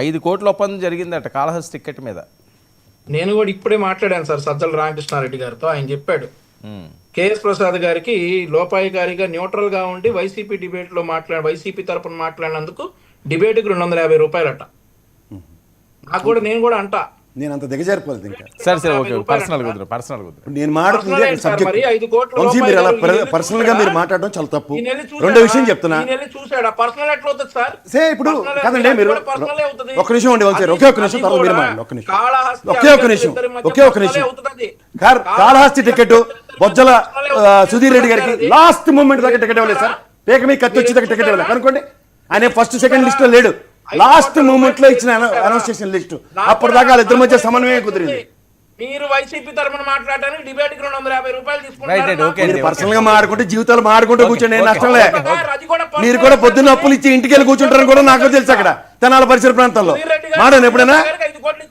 5 కోట్ల ఒప్పందం జరిగిందట కాళహస్తి టికెట్ మీద. నేను కూడా ఇప్పుడే మాట్లాడాను సార్ సజ్జల రామకృష్ణారెడ్డి గారితో. ఆయన చెప్పాడు కేఎస్ ప్రసాద్ గారికి లోపాయికారిగా న్యూట్రల్ గా ఉండి వైసీపీ డిబేట్ లో వైసీపీ తరపున మాట్లాడినందుకు డిబేట్కి 250 రూపాయలట. నాకు కూడా నేను కూడా అంటా, నేను అంత దిగజారిపోలేదు ఇంకా. సరే ఓకే, పర్సనల్ నేను మాట్లాడుతుంది సబ్జెక్ట్ వంశీ, మీరు అలా పర్సనల్ గా మీరు మాట్లాడడం చాలా తప్పు. రెండో విషయం చెప్తున్నా, ఇప్పుడు కాదండి, మీరు ఒక్క నిమిషం ఉండి వంశీ, ఒకే ఒక్క నిమిషం తర్వాత మీరు మాట్లాడండి. ఒకే ఒక్క నిమిషం కాళహస్తి టికెట్ బొజ్జల సుధీర్ రెడ్డి గారికి లాస్ట్ మూమెంట్ దాకా టికెట్ ఇవ్వలేదు సార్. పేక మీ కత్తి వచ్చి దాకా టికెట్ ఇవ్వలేదు అనుకోండి. ఆయన ఫస్ట్ సెకండ్ లిస్ట్ లో లేడు, లాస్ట్ మూమెంట్ లో ఇచ్చిన అనౌన్స్ చేసిన లిస్ట్. అప్పటిదాకా వాళ్ళిద్దరి మధ్య సమన్వయం కుదిరింది. మీరు వైసీపీ తరపున మాట్లాడడానికి డిబేట్ కి 250 రూపాయలు తీసుకుంటారు. పర్సనల్ గా మాట్లాడుకుంటే జీవితాలు మాడుకుంటూ కూర్చోండి, నష్టంలే. మీరు కూడా పొద్దున్న అప్పులు ఇచ్చి ఇంటికి వెళ్ళి కూర్చుంటారని కూడా నాకు తెలుసు. అక్కడ తెనాలి పరిసర ప్రాంతాల్లో మాడాను ఎప్పుడైనా